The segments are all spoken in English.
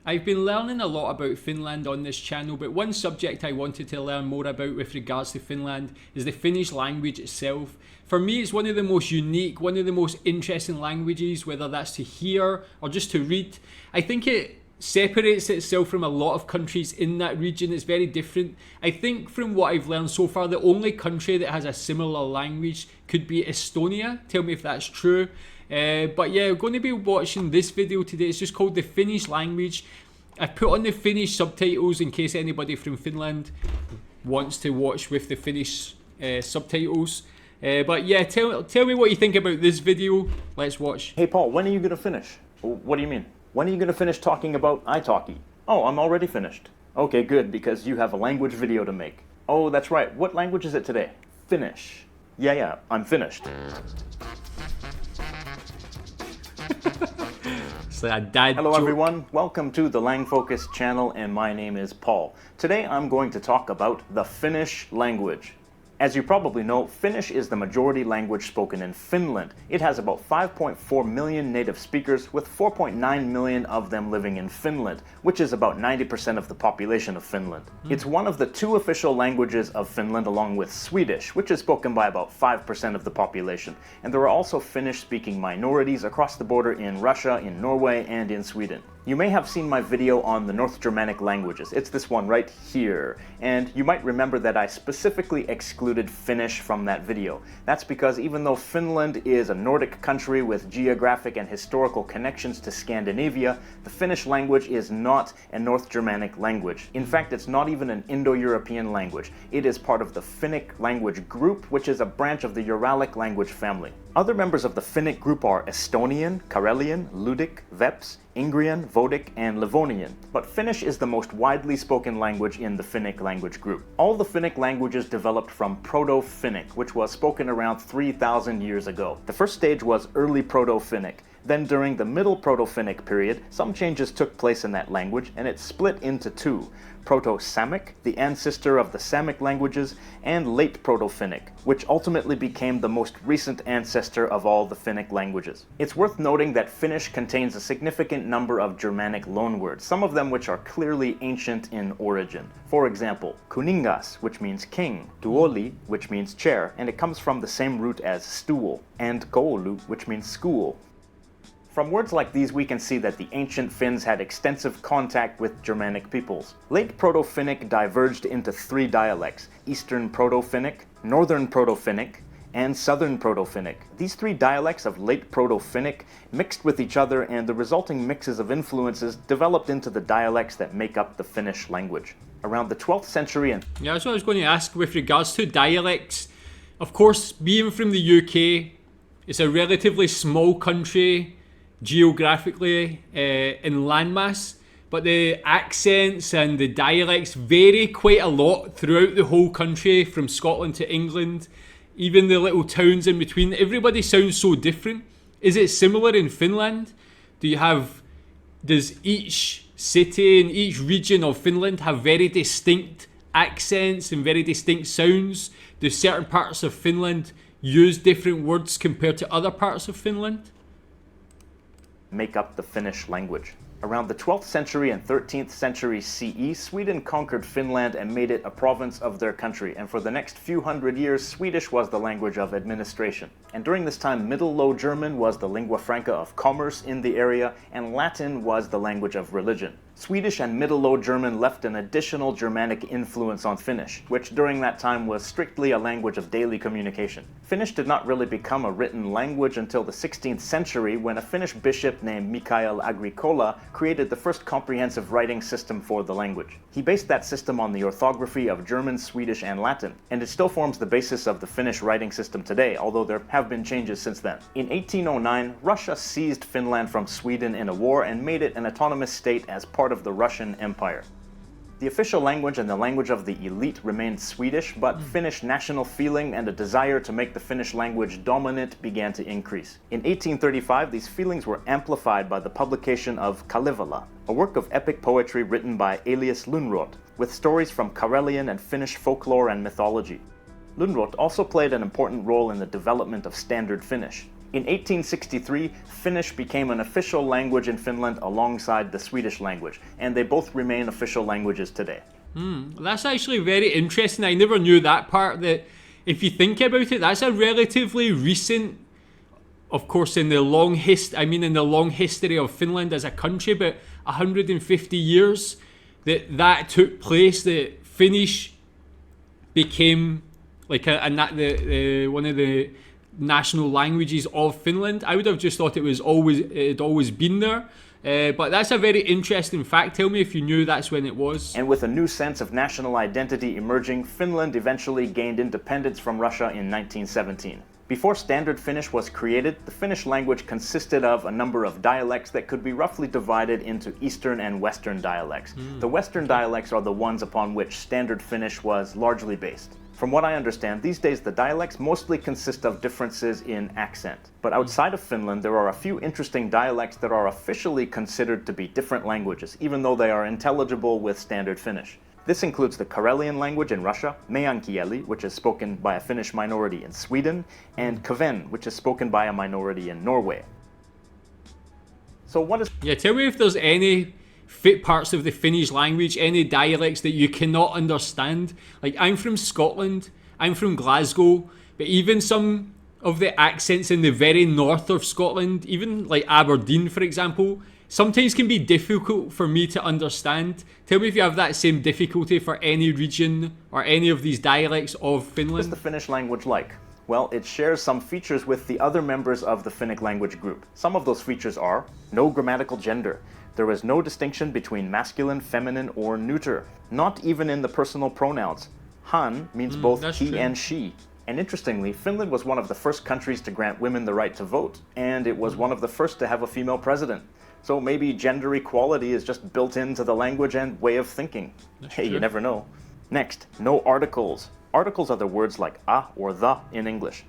I've been learning a lot about Finland on this channel, but one subject I wanted to learn more about with regards to Finland is the Finnish language itself. For me, it's one of the most unique, one of the most interesting languages, whether that's to hear or just to read. I think it separates itself from a lot of countries in that region. It's very different. I think from what I've learned so far, the only country that has a similar language could be Estonia. Tell me if that's true. But yeah, we're going to be watching this video today. It's just called the Finnish language. I've put on the Finnish subtitles in case anybody from Finland wants to watch with the Finnish subtitles. But yeah, tell me what you think about this video. Let's watch. Hey Paul, when are you going to finish? What do you mean? When are you going to finish talking about italki? Oh, I'm already finished. Okay, good, because you have a language video to make. Oh, that's right. What language is it today? Finnish. Yeah, I'm finished. It's like a dad Hello joke. everyone, welcome to the Lang Focus channel, and my name is Paul. Today I'm going to talk about the Finnish language. As you probably know, Finnish is the majority language spoken in Finland. It has about 5.4 million native speakers, with 4.9 million of them living in Finland, which is about 90% of the population of Finland. It's one of the two official languages of Finland, along with Swedish, which is spoken by about 5% of the population. And there are also Finnish-speaking minorities across the border in Russia, in Norway, and in Sweden. You may have seen my video on the North Germanic languages. It's this one right here. And you might remember that I specifically excluded Finnish from that video. That's because even though Finland is a Nordic country with geographic and historical connections to Scandinavia, the Finnish language is not a North Germanic language. In fact, it's not even an Indo-European language. It is part of the Finnic language group, which is a branch of the Uralic language family. Other members of the Finnic group are Estonian, Karelian, Ludic, Veps, Ingrian, Vodic, and Livonian, but Finnish is the most widely spoken language in the Finnic language group. All the Finnic languages developed from Proto-Finnic, which was spoken around 3,000 years ago. The first stage was early Proto-Finnic. Then during the Middle Proto-Finnic period, some changes took place in that language, and it split into two: Proto-Samic, the ancestor of the Samic languages, and Late Proto-Finnic, which ultimately became the most recent ancestor of all the Finnic languages. It's worth noting that Finnish contains a significant number of Germanic loanwords, some of them which are clearly ancient in origin. For example, kuningas, which means king, tuoli, which means chair, and it comes from the same root as stool, and koulu, which means school. From words like these, we can see that the ancient Finns had extensive contact with Germanic peoples. Late Proto-Finnic diverged into three dialects: Eastern Proto-Finnic, Northern Proto-Finnic, and Southern Proto-Finnic. These three dialects of Late Proto-Finnic mixed with each other, and the resulting mixes of influences developed into the dialects that make up the Finnish language. Around the 12th century and... Yeah, that's what I was going to ask with regards to dialects. Of course, being from the UK, it's a relatively small country geographically in landmass, but the accents and the dialects vary quite a lot throughout the whole country, from Scotland to England, even the little towns in between. Everybody sounds so different. Is it similar in Finland? Does each city and each region of Finland have very distinct accents and very distinct sounds? Do certain parts of Finland use different words compared to other parts of Finland? make up the Finnish language. Around the 12th century and 13th century CE, Sweden conquered Finland and made it a province of their country, and for the next few hundred years, Swedish was the language of administration. And during this time, Middle Low German was the lingua franca of commerce in the area, and Latin was the language of religion. Swedish and Middle Low German left an additional Germanic influence on Finnish, which during that time was strictly a language of daily communication. Finnish did not really become a written language until the 16th century, when a Finnish bishop named Mikael Agricola created the first comprehensive writing system for the language. He based that system on the orthography of German, Swedish, and Latin, and it still forms the basis of the Finnish writing system today, although there have been changes since then. In 1809, Russia seized Finland from Sweden in a war and made it an autonomous state as part of the Russian Empire. The official language and the language of the elite remained Swedish, but Finnish national feeling and a desire to make the Finnish language dominant began to increase. In 1835, these feelings were amplified by the publication of Kalevala, a work of epic poetry written by Elias Lönnrot, with stories from Karelian and Finnish folklore and mythology. Lönnrot also played an important role in the development of Standard Finnish. In 1863, Finnish became an official language in Finland alongside the Swedish language, and they both remain official languages today. That's actually very interesting. I never knew that part, that if you think about it, that's a relatively recent, of course, in the long history of Finland as a country, but 150 years that took place, that Finnish became like one of the national languages of Finland. I would have just thought it had always been there. But that's a very interesting fact. Tell me if you knew that's when it was. And with a new sense of national identity emerging, Finland eventually gained independence from Russia in 1917. Before Standard Finnish was created, the Finnish language consisted of a number of dialects that could be roughly divided into Eastern and Western dialects. The Western dialects are the ones upon which Standard Finnish was largely based. From what I understand, these days the dialects mostly consist of differences in accent. But outside of Finland, there are a few interesting dialects that are officially considered to be different languages, even though they are intelligible with Standard Finnish. This includes the Karelian language in Russia, meänkieli, which is spoken by a Finnish minority in Sweden, and Kven, which is spoken by a minority in Norway. So what is... Yeah, tell me if there's any fit parts of the Finnish language, any dialects that you cannot understand. Like, I'm from Scotland, I'm from Glasgow, but even some of the accents in the very north of Scotland, even like Aberdeen, for example, sometimes can be difficult for me to understand. Tell me if you have that same difficulty for any region or any of these dialects of Finland. What is the Finnish language like? Well, it shares some features with the other members of the Finnic language group. Some of those features are no grammatical gender. There is no distinction between masculine, feminine, or neuter. Not even in the personal pronouns. Han means both he true. and she. And interestingly, Finland was one of the first countries to grant women the right to vote, and it was one of the first to have a female president. So maybe gender equality is just built into the language and way of thinking. Hey, you never know. Next, no articles. Articles are the words like a or the in English.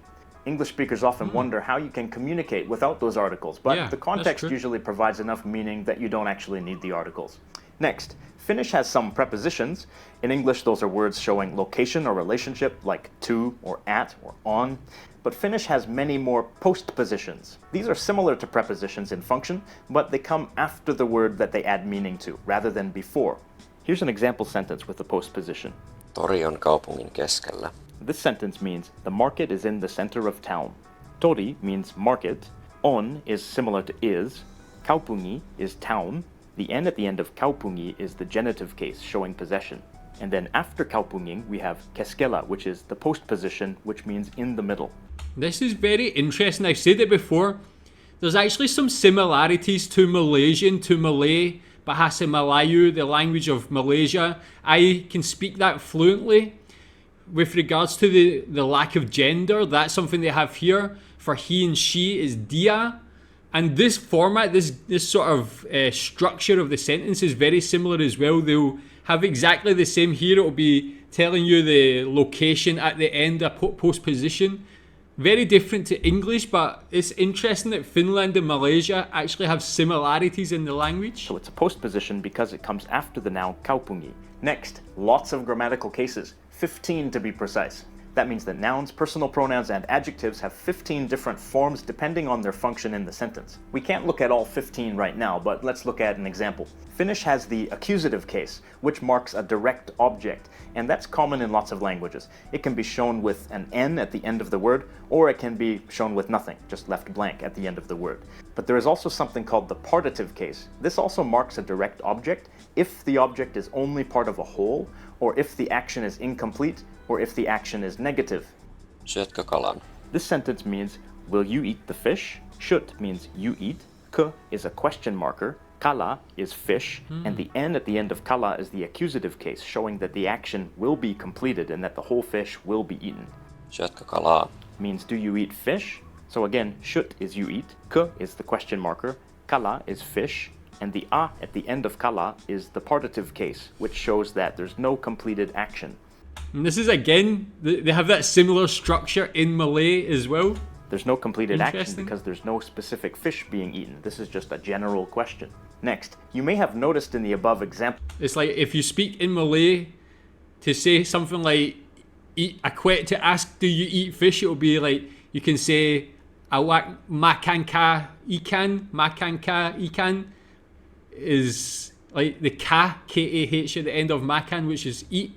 English speakers often wonder how you can communicate without those articles, but the context usually provides enough meaning that you don't actually need the articles. Next, Finnish has some prepositions. In English, those are words showing location or relationship, like to or at or on. But Finnish has many more postpositions. These are similar to prepositions in function, but they come after the word that they add meaning to, rather than before. Here's an example sentence with a postposition. Tori on kaupungin keskellä. This sentence means the market is in the center of town. Tori means market. On is similar to is. Kaupungi is town. The N at the end of kaupungi is the genitive case showing possession. And then after kaupungin, we have keskellä, which is the postposition, which means in the middle. This is very interesting. I've said it before. There's actually some similarities to Malaysian, to Malay, Bahasa Melayu, the language of Malaysia. I can speak that fluently. With regards to the lack of gender, that's something they have here. For he and she is dia. And this format, this sort of structure of the sentence is very similar as well. They'll have exactly the same here. It'll be telling you the location at the end, a postposition. Very different to English, but it's interesting that Finland and Malaysia actually have similarities in the language. So it's a postposition because it comes after the noun kaupungi. Next, lots of grammatical cases, 15 to be precise. That means that nouns, personal pronouns, and adjectives have 15 different forms depending on their function in the sentence. We can't look at all 15 right now, but let's look at an example. Finnish has the accusative case, which marks a direct object, and that's common in lots of languages. It can be shown with an N at the end of the word, or it can be shown with nothing, just left blank at the end of the word. But there is also something called the partitive case. This also marks a direct object if the object is only part of a whole, or if the action is incomplete, or if the action is negative. Syötkö kalan? This sentence means, will you eat the fish? Shut means you eat. K is a question marker. Kala is fish. And the N at the end of kala is the accusative case, showing that the action will be completed and that the whole fish will be eaten. Syötkö kalaa? Means, do you eat fish? So again, shut is you eat. K is the question marker. Kala is fish. And the a at the end of kala is the partitive case, which shows that there's no completed action. And this is, again, they have that similar structure in Malay as well. There's no completed action because there's no specific fish being eaten. This is just a general question. Next, you may have noticed in the above example. It's like if you speak in Malay, to say something like, to ask, do you eat fish? It will be like, you can say, makanka ikan is like the ka, K-A-H at the end of makan, which is eat,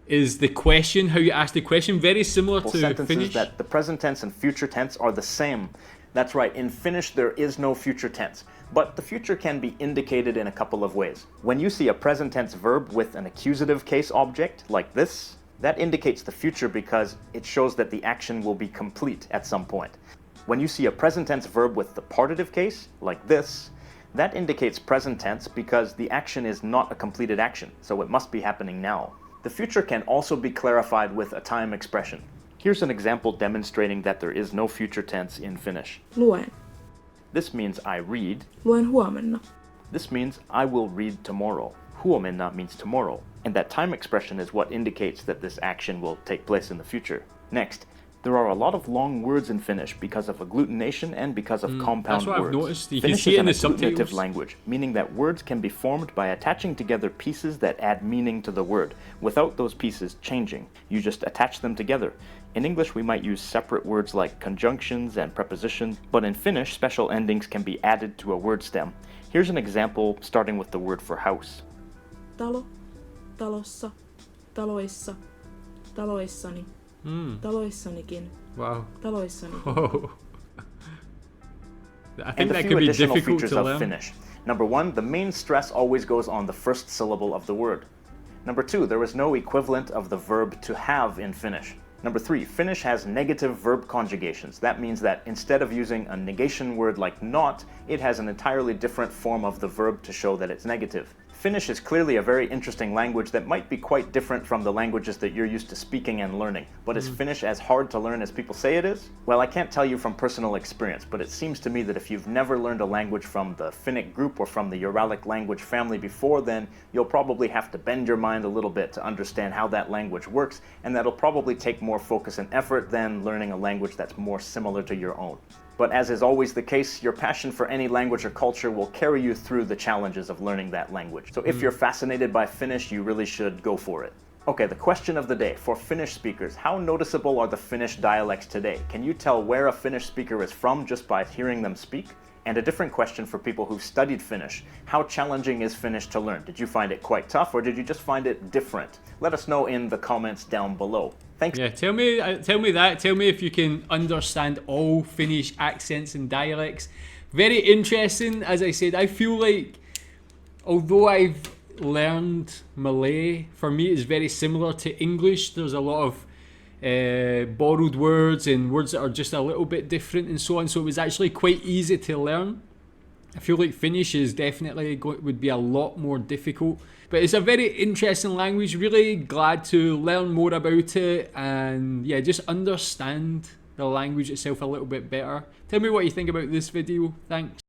is the question, how you ask the question, very similar to sentences Finnish. That the present tense and future tense are the same. That's right, in Finnish there is no future tense, but the future can be indicated in a couple of ways. When you see a present tense verb with an accusative case object, like this, that indicates the future because it shows that the action will be complete at some point. When you see a present tense verb with the partitive case, like this, that indicates present tense because the action is not a completed action, so it must be happening now. The future can also be clarified with a time expression. Here's an example demonstrating that there is no future tense in Finnish. Luen. This means I read. Luen huomenna. This means I will read tomorrow. Huomenna means tomorrow. And that time expression is what indicates that this action will take place in the future. Next, there are a lot of long words in Finnish because of agglutination and because of compound that's what words. I've noticed. You can Finnish see it in the is an agglutinative subtitles. language, meaning that words can be formed by attaching together pieces that add meaning to the word, without those pieces changing. You just attach them together. In English, we might use separate words like conjunctions and prepositions, but in Finnish, special endings can be added to a word stem. Here's an example starting with the word for house. Talo. Talossa. Taloissa. Taloissani. Taloissanikin. Wow. Taloissani. Oh. I think And a that few could be additional difficult features to of learn. Finnish. Number one, the main stress always goes on the first syllable of the word. Number two, there is no equivalent of the verb to have in Finnish. Number three, Finnish has negative verb conjugations. That means that instead of using a negation word like not, it has an entirely different form of the verb to show that it's negative. Finnish is clearly a very interesting language that might be quite different from the languages that you're used to speaking and learning. But is Finnish as hard to learn as people say it is? Well, I can't tell you from personal experience, but it seems to me that if you've never learned a language from the Finnic group or from the Uralic language family before, then you'll probably have to bend your mind a little bit to understand how that language works, and that'll probably take more focus and effort than learning a language that's more similar to your own. But as is always the case, your passion for any language or culture will carry you through the challenges of learning that language. So if you're fascinated by Finnish, you really should go for it. Okay, the question of the day. For Finnish speakers, how noticeable are the Finnish dialects today? Can you tell where a Finnish speaker is from just by hearing them speak? And a different question for people who've studied Finnish. How challenging is Finnish to learn? Did you find it quite tough or did you just find it different? Let us know in the comments down below. Thanks. Yeah, tell me that. Tell me if you can understand all Finnish accents and dialects. Very interesting. As I said, I feel like although I've learned Malay, for me it's very similar to English. There's a lot of borrowed words and words that are just a little bit different and so on. So it was actually quite easy to learn. I feel like Finnish is definitely would be a lot more difficult. But it's a very interesting language. Really glad to learn more about it and yeah, just understand the language itself a little bit better. Tell me what you think about this video. Thanks.